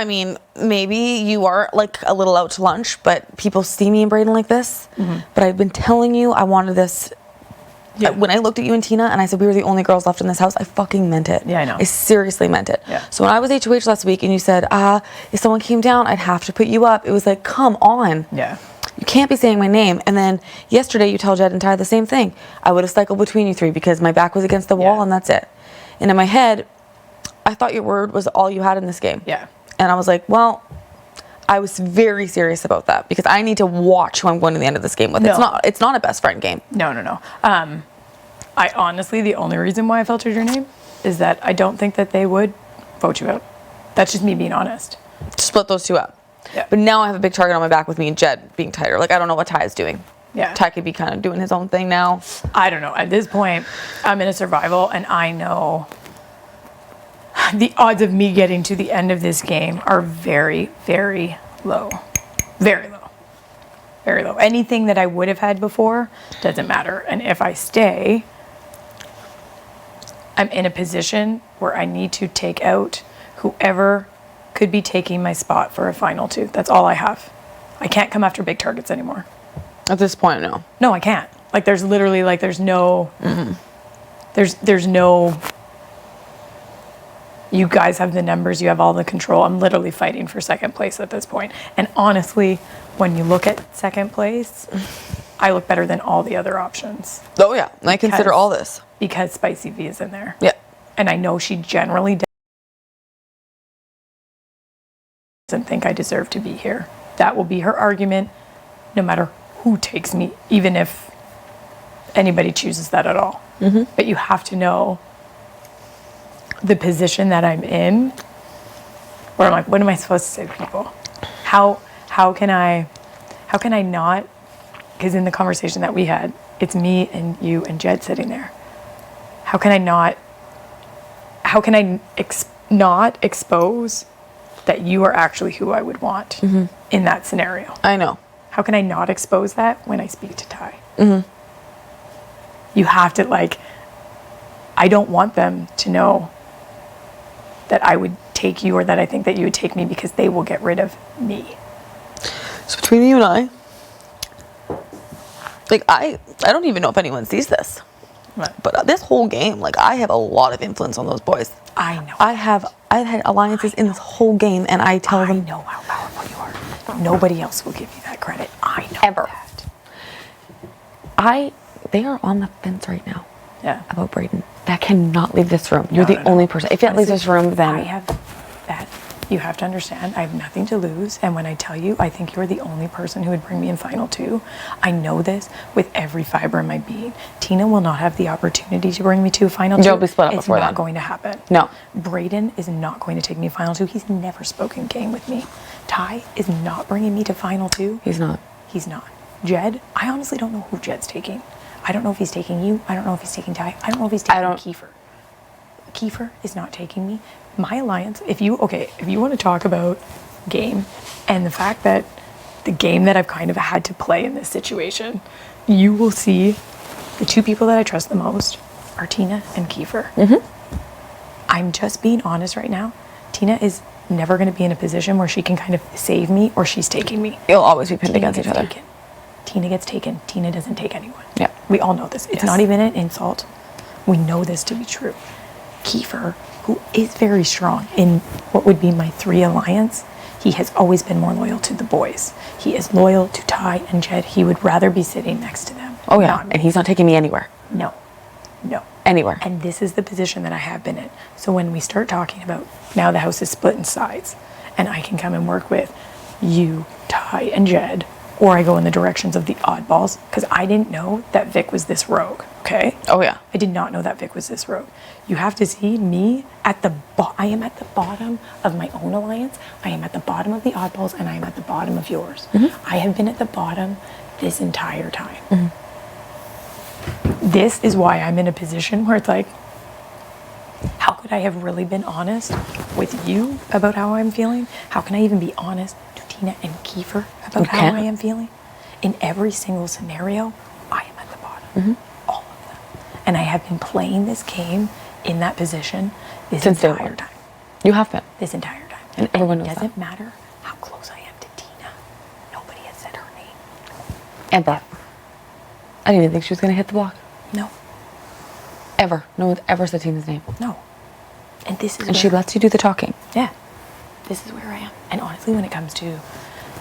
I mean, maybe you are like a little out to lunch, but people see me and Brayden like this. But I've been telling you I wanted this. Yeah. When I looked at you and Tina and I said we were the only girls left in this house, I fucking meant it. Yeah, I know. I seriously meant it. Yeah. So when I was HOH last week and you said, if someone came down, I'd have to put you up. It was like, come on. Yeah. You can't be saying my name. And then yesterday you tell Jed and Ty the same thing. I would have cycled between you three because my back was against the wall and that's it. And in my head, I thought your word was all you had in this game. Yeah. And I was like, well, I was very serious about that because I need to watch who I'm going to the end of this game with. No. It's not a best friend game. No. I honestly, the only reason why I filtered your name is that I don't think that they would vote you out. That's just me being honest. Split those two up. Yeah. But now I have a big target on my back with me and Jed being tighter. Like, I don't know what Ty is doing. Yeah. Ty could be kind of doing his own thing now. I don't know. At this point, I'm in a survival, and I know the odds of me getting to the end of this game are very, very low. Very low. Very low. Anything that I would have had before doesn't matter. And if I stay, I'm in a position where I need to take out whoever could be taking my spot for a final two. That's all I have. I can't come after big targets anymore. At this point, no. No, I can't. Like, there's literally, like, there's no... There's no... You guys have the numbers. You have all the control. I'm literally fighting for second place at this point. And honestly, when you look at second place, I look better than all the other options. Oh, yeah. And I consider all this. Because Spicy V is in there. Yeah. And I know she generally doesn't think I deserve to be here. That will be her argument, no matter who takes me, even if anybody chooses that at all. But you have to know the position that I'm in, where I'm like, what am I supposed to say to people? How can I not? Because in the conversation that we had, it's me and you and Jed sitting there. How can I not expose that you are actually who I would want in that scenario? I know. How can I not expose that when I speak to Ty? You have to, like, I don't want them to know that I would take you or that I think that you would take me, because they will get rid of me. So between you and I, like, I don't even know if anyone sees this. What? But this whole game, like, I have a lot of influence on those boys. I know. I've had alliances in this whole game, and I tell them. I know how powerful you are. Nobody else will give you that credit. I know Ever. that. They are on the fence right now. Yeah. About Brayden. That cannot leave this room. You're No, the no. only person. If it leaves this room, then I have that. You have to understand, I have nothing to lose. And when I tell you, I think you're the only person who would bring me in final two. I know this with every fiber in my being. Tina will not have the opportunity to bring me to a final two. You'll be split up it's before not then. going to happen. No. Brayden is not going to take me to final two. He's never spoken game with me. Ty is not bringing me to final two. he's not. He's not. Jed, I honestly don't know who Jed's taking. I don't know if he's taking you. I don't know if he's taking Ty. I don't know if he's taking Kiefer. Kiefer is not taking me. My alliance, if you want to talk about game and the fact that the game that I've kind of had to play in this situation, you will see the two people that I trust the most are Tina and Kiefer. I'm just being honest right now. Tina is never going to be in a position where she can kind of save me, or she's taking me. You'll always be pinned against each other. Tina gets taken. Tina doesn't take anyone. Yeah. We all know this. It's not even an insult. We know this to be true. Kiefer, who is very strong in what would be my 3 alliance, he has always been more loyal to the boys. He is loyal to Ty and Jed. He would rather be sitting next to them. Oh, yeah. And he's not taking me anywhere. No. Anywhere. And this is the position that I have been in. So when we start talking about now the house is split in sides, and I can come and work with you, Ty, and Jed, or I go in the directions of the oddballs, because I didn't know that Vic was this rogue, okay? Oh, yeah. I did not know that Vic was this rogue. You have to see me at the I am at the bottom of my own alliance, I am at the bottom of the oddballs, and I am at the bottom of yours. I have been at the bottom this entire time. This is why I'm in a position where it's like, how could I have really been honest with you about how I'm feeling? How can I even be honest to Tina and Kiefer about how I am feeling? In every single scenario, I am at the bottom. All of them. And I have been playing this game in that position this entire time. You have been. This entire time. And everyone knows It that. doesn't matter how close I am to Tina. Nobody has said her name. And Beth. I didn't even think she was going to hit the block. No. Ever. No one's ever said Tina's name. No. And this is And she lets you do the talking. Yeah. This is where I am. And honestly, when it comes to,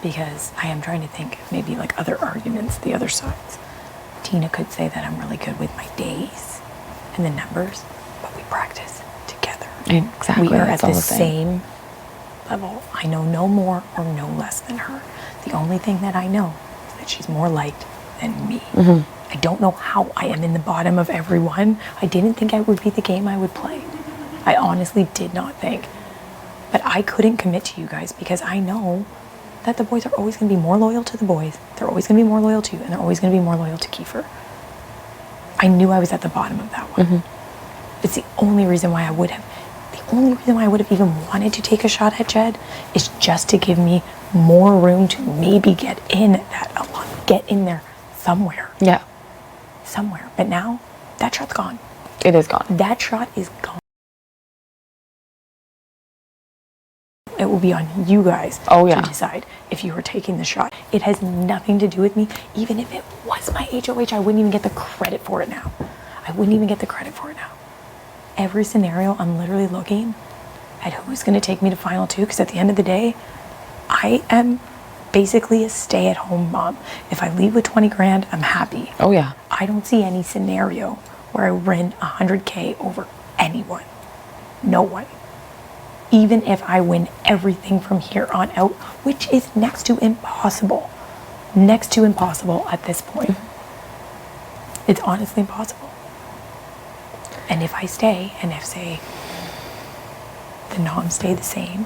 because I am trying to think maybe like other arguments, the other sides. Tina could say that I'm really good with my days and the numbers, but we practice together. Exactly. We are at It's all the same level. I know no more or no less than her. The only thing that I know is that she's more liked than me. I don't know how I am in the bottom of everyone. I didn't think I would be the game I would play. I honestly did not think. But I couldn't commit to you guys because I know that the boys are always going to be more loyal to the boys. They're always going to be more loyal to you, and they're always going to be more loyal to Kiefer. I knew I was at the bottom of that one. It's the only reason why I would have, even wanted to take a shot at Jed is just to give me more room to maybe get in there somewhere. Yeah. Somewhere. But now, that shot's gone. It is gone. That shot is gone. It will be on you guys to decide if you are taking the shot. It has nothing to do with me. Even if it was my HOH, I wouldn't even get the credit for it now. Every scenario, I'm literally looking at who's going to take me to final two, because at the end of the day, I am basically a stay-at-home mom. If I leave with 20 grand, I'm happy. Oh, yeah. I don't see any scenario where I win 100K over anyone. No one. Even if I win everything from here on out, which is next to impossible. Next to impossible at this point. It's honestly impossible. And if I stay, and if, say, the noms stay the same,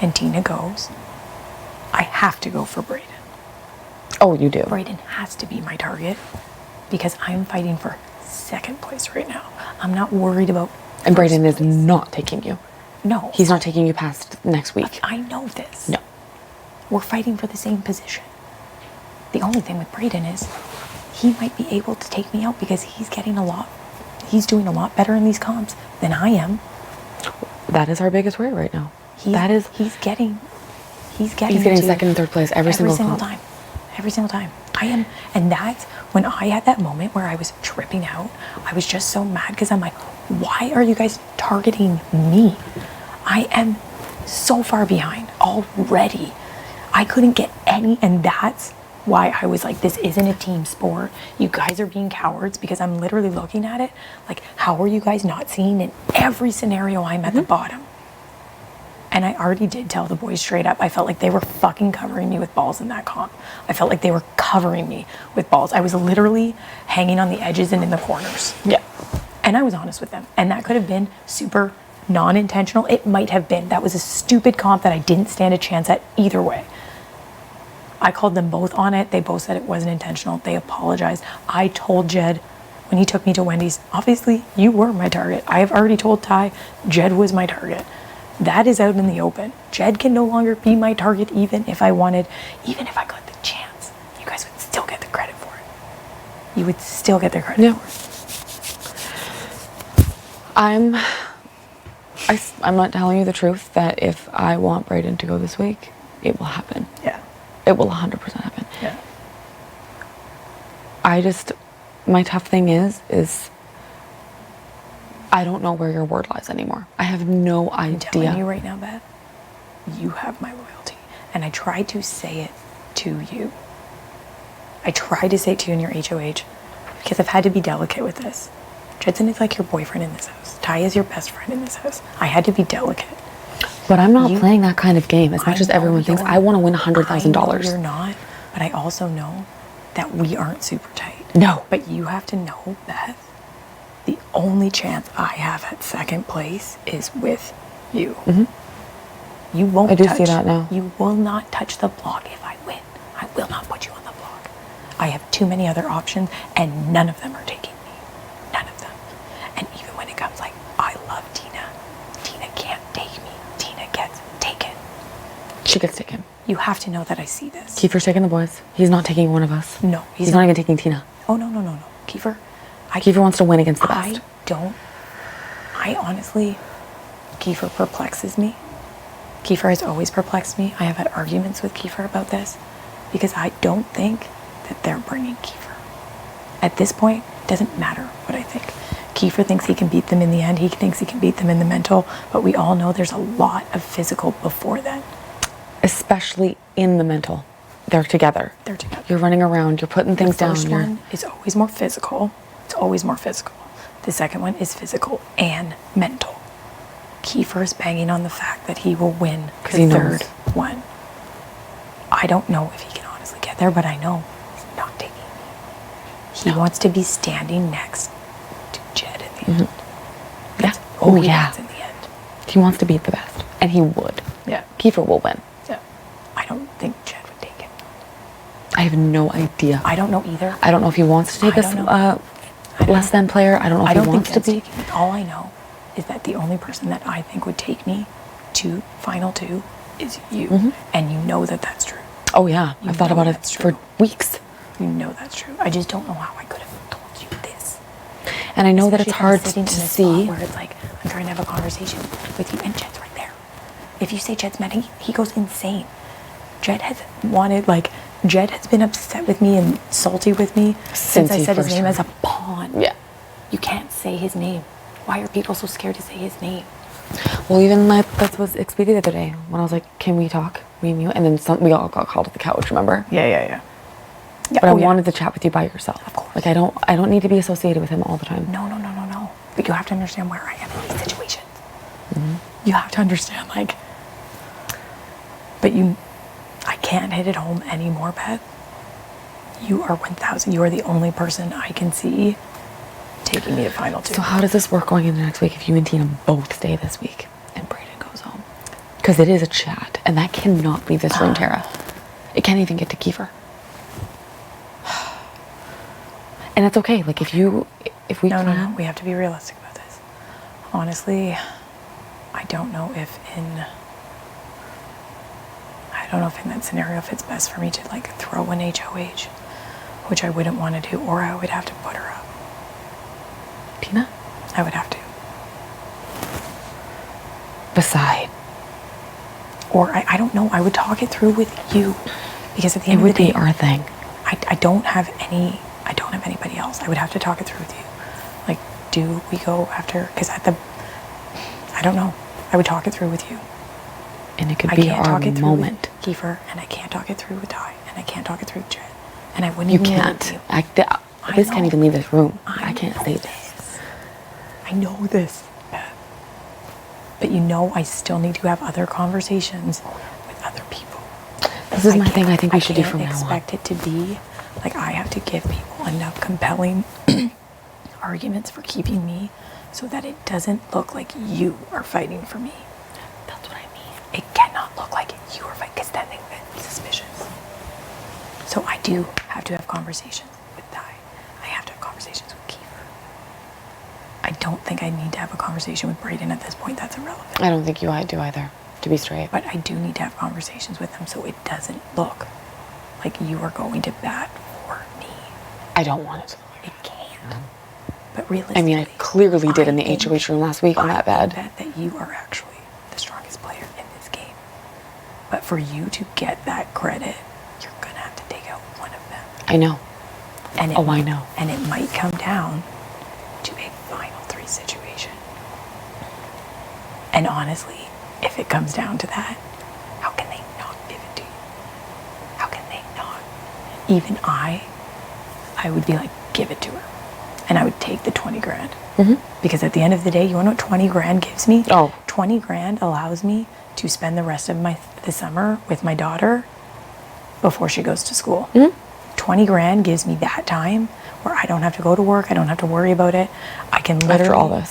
and Tina goes, I have to go for Brayden. Oh, you do. Brayden has to be my target, because I'm fighting for second place right now. I'm not worried about And Brayden is place. not taking you. No. He's not taking you past next week. I know this. No. We're fighting for the same position. The only thing with Brayden is he might be able to take me out because he's doing a lot better in these comps than I am. That is our biggest worry right now. He's getting second and third place every single time. Every single time. And that's when I had that moment where I was tripping out. I was just so mad because I'm like, why are you guys targeting me? I am so far behind already. I couldn't get any, and that's why I was like, this isn't a team sport. You guys are being cowards, because I'm literally looking at it like, how are you guys not seeing in every scenario I'm at the bottom? And I already did tell the boys straight up, I felt like they were fucking covering me with balls in that comp. I felt like they were covering me with balls. I was literally hanging on the edges and in the corners. Yeah. And I was honest with them. And that could have been super non-intentional. It might have been. That was a stupid comp that I didn't stand a chance at either way. I called them both on it. They both said it wasn't intentional. They apologized. I told Jed when he took me to Wendy's, obviously you were my target. I have already told Ty Jed was my target. That is out in the open. Jed can no longer be my target, even if I got the chance. You guys would still get the credit for it. You would still get the credit for it. I'm not telling you the truth that if I want Brayden to go this week, it will happen. Yeah. It will 100% happen. Yeah. My tough thing is I don't know where your word lies anymore. I have no idea. I'm telling you right now, Beth, you have my loyalty. And I tried to say it to you. I tried to say it to you in your HOH because I've had to be delicate with this. Judson is like your boyfriend in this house. Ty is your best friend in this house. I had to be delicate. But I'm not playing that kind of game as much as everyone thinks. I want to win $100,000. You're not, but I also know that we aren't super tight. No. But you have to know, Beth, the only chance I have at second place is with you. Mm-hmm. You won't I do see that now. You will not touch the block if I win. I will not put you on the block. I have too many other options, and none of them are taking me. None of them. And even when it comes like, I love Tina. Tina can't take me. Tina gets taken. She gets taken. You have to know that I see this. Kiefer's taking the boys. He's not taking one of us. No, he's not even taking Tina. Oh, no. Kiefer. Kiefer wants to win against the best. I honestly, Kiefer perplexes me. Kiefer has always perplexed me. I have had arguments with Kiefer about this because I don't think that they're bringing Kiefer. At this point, it doesn't matter what I think. Kiefer thinks he can beat them in the end. He thinks he can beat them in the mental, but we all know there's a lot of physical before then. Especially in the mental. They're together. They're together. You're running around, you're putting things down. The first one is always more physical. It's always more physical. The second one is physical and mental. Kiefer is banging on the fact that he will win the third one. I don't know if he can honestly get there, but I know he's not taking me. He wants to be standing next to Jed in the end. That's all he wants in the end. He wants to beat the best, and he would. Yeah. Kiefer will win. Yeah. I don't think Jed would take it. I have no idea. I don't know either. I don't know if he wants to take a less than player. I don't know if he wants to be. All I know is that the only person that I think would take me to final two is you. And you know that that's true. Oh yeah, I've thought about it for weeks. You know that's true. I just don't know how I could have told you this. And I know that it's hard to see. Where it's like, I'm trying to have a conversation with you, and Jed's right there. If you say Jed's mad, he goes insane. Jed has been upset with me and salty with me since I said his name as a pawn. Yeah. You can't say his name. Why are people so scared to say his name? Well, even that was Expedia the other day when I was like, "Can we talk, me and you?" And then we all got called at the couch. Remember? Yeah. But I wanted to chat with you by yourself. Of course. Like I don't need to be associated with him all the time. No. But you have to understand where I am in these situations. You have to understand, I can't hit it home anymore, Beth. You are 1,000. You are the only person I can see taking me to final two. So how does this work going into next week if you and Tina both stay this week and Brayden goes home? Because it is a chat, and that cannot leave this room, Tera. It can't even get to Kiefer. And it's okay. Like if we No. We have to be realistic about this. Honestly, I don't know if in that scenario if it's best for me to throw an HOH, which I wouldn't want to do, or I would have to put her up. Tina? I would have to. Beside. Or I don't know. I would talk it through with you, because at the end of the day, it would be our thing. I don't have anybody else. I would have to talk it through with you. Do we go after? Because I don't know. I would talk it through with you. And it could be our moment. Kiefer, and I can't talk it through with Ty, and I can't talk it through with Jen, and I wouldn't. You even can't. This can't even leave this room. I can't say this. I know this, but I still need to have other conversations with other people. This is my thing. I think we should do from now on. I can't expect it to be I have to give people enough compelling arguments for keeping me, so that it doesn't look like you are fighting for me. That's what I mean. It cannot look like you are fighting, because then they get suspicious. So I do have to have conversations with Ty. I have to have conversations with Kiefer. I don't think I need to have a conversation with Brayden at this point. That's irrelevant. I don't think you do either, to be straight. But I do need to have conversations with him so it doesn't look like you are going to bat for me. I don't want it to look like it. Can't. But realistically, I mean, I clearly did in the HOH room last week on that bed. I bet that you are actually the strongest player in this game. But for you to get that credit, you're going to have to take out one of them. I know. I know. And it might come down to a final three situation. And honestly, if it comes down to that, how can they not give it to you? How can they not? Even I would be like, give it to her. And I would take the 20 grand. Because at the end of the day, you want to know what 20 grand gives me? 20 grand allows me to spend the rest of the summer with my daughter before she goes to school. 20 grand gives me that time where I don't have to go to work. I don't have to worry about it. I can literally,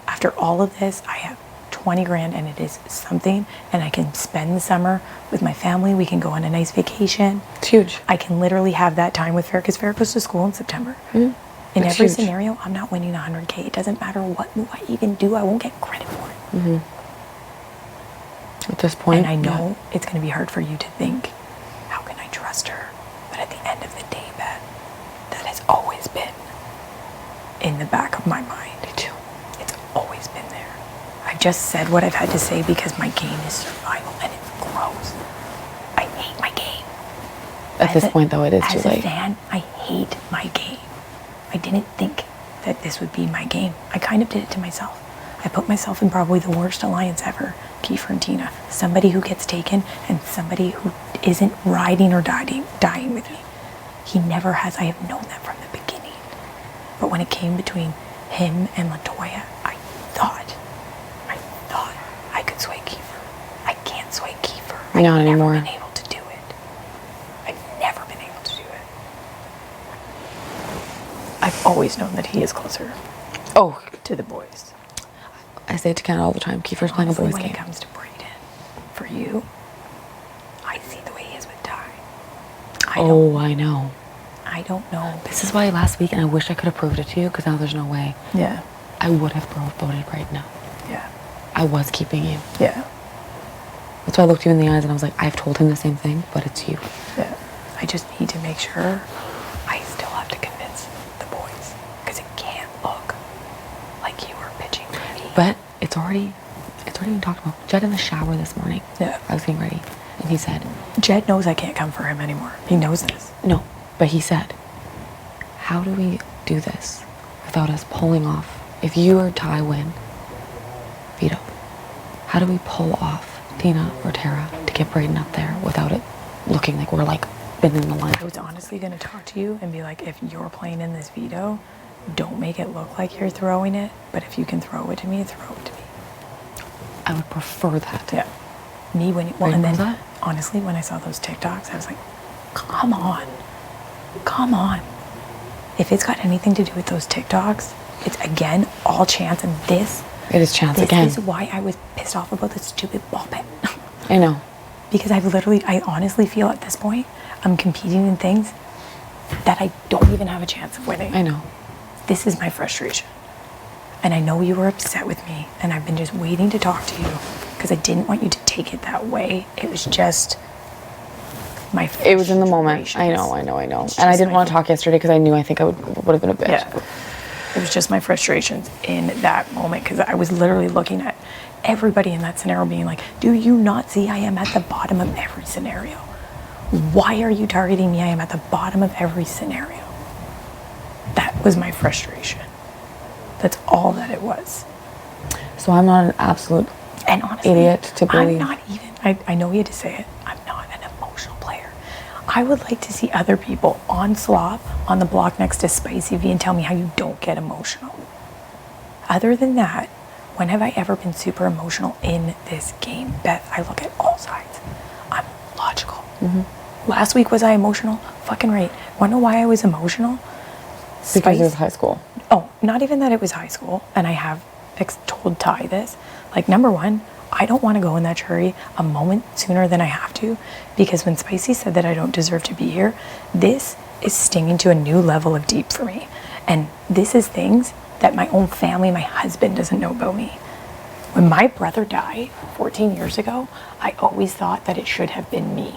after all of this, I have 20 grand, and it is something, and I can spend the summer with my family. We can go on a nice vacation. It's huge. I can literally have that time with Farrah, because Farrah goes to school in September. In every scenario, I'm not winning 100K. It doesn't matter what move I even do. I won't get credit for it. At this point. And I know it's going to be hard for you to think, how can I trust her? But at the end of the day, Beth, that has always been in the back of my mind. It's always been there. I just said what I've had to say because my game is survival and it's gross. I hate my game. At this point, though, it is too As a late. fan, I hate my game. I didn't think that this would be my game. I kind of did it to myself. I put myself in probably the worst alliance ever, Kiefer and Tina. Somebody who gets taken and somebody who isn't riding or dying with me. He never has. I have known that from the beginning. But when it came between him and LaToya, I thought I could sway Kiefer. I can't sway Kiefer. Not I've anymore. never been able to do it. I've never been able to do it. I've always known that he is closer Oh, to the boys. I say it to Ken all the time. Kiefer's playing a Honestly, boys when game. it comes to Brayden, for you, I see the way he is with Ty. I know. I don't know. This is why last week, and I wish I could have proved it to you, because now there's no way. Yeah. I would have voted right now. Yeah. I was keeping you. Yeah. That's why I looked you in the eyes and I was like, I've told him the same thing, but it's you. Yeah. I just need to make sure I still have to convince the boys because it can't look like you are pitching for me. But it's already been talked about. Jed in the shower this morning. Yeah. I was getting ready, and he said, Jed knows I can't come for him anymore. He knows this. no, but he said, how do we do this without us pulling off? If you or Ty win, veto. How do we pull off Tina or Tara to get Brayden up there without it looking like we're like been in the line? I was honestly going to talk to you and be like, if you're playing in this veto, don't make it look like you're throwing it. But if you can throw it to me, throw it to me. I would prefer that. Yeah. Me when well, Brayden and then knows that? honestly, when I saw those TikToks, I was like, come on. If it's got anything to do with those TikToks, it's again all chance. And this It is chance again. is why I was pissed off about the stupid ball pit. I know. Because I honestly feel at this point, I'm competing in things that I don't even have a chance of winning. I know. This is my frustration. And I know you were upset with me, and I've been just waiting to talk to you because I didn't want you to take it that way. It was just my frustration. It was in the moment. I know. It's And I just didn't my- want to talk yesterday because I knew I think I would have been a bitch. Yeah. It was just my frustrations in that moment because I was literally looking at everybody in that scenario being like, do you not see I am at the bottom of every scenario? Why are you targeting me? I am at the bottom of every scenario. That was my frustration. That's all that it was. So I'm not an absolute And honestly, idiot to believe. I'm not even, I know you had to say it, I'm not an emotional player. I would like to see other people on Slop, on the block next to Spicy V, and tell me how you don't get emotional. Other than that, when have I ever been super emotional in this game? Beth, I look at all sides. I'm logical. Last week, was I emotional? Fucking right. Want to know why I was emotional? Because it was high school. Oh, not even that it was high school, and I have told Ty this. Like, number one, I don't want to go in that jury a moment sooner than I have to, because when Spicy said that I don't deserve to be here, this is stinging to a new level of deep for me. And this is things that my own family, my husband doesn't know about me. When my brother died 14 years ago, I always thought that it should have been me.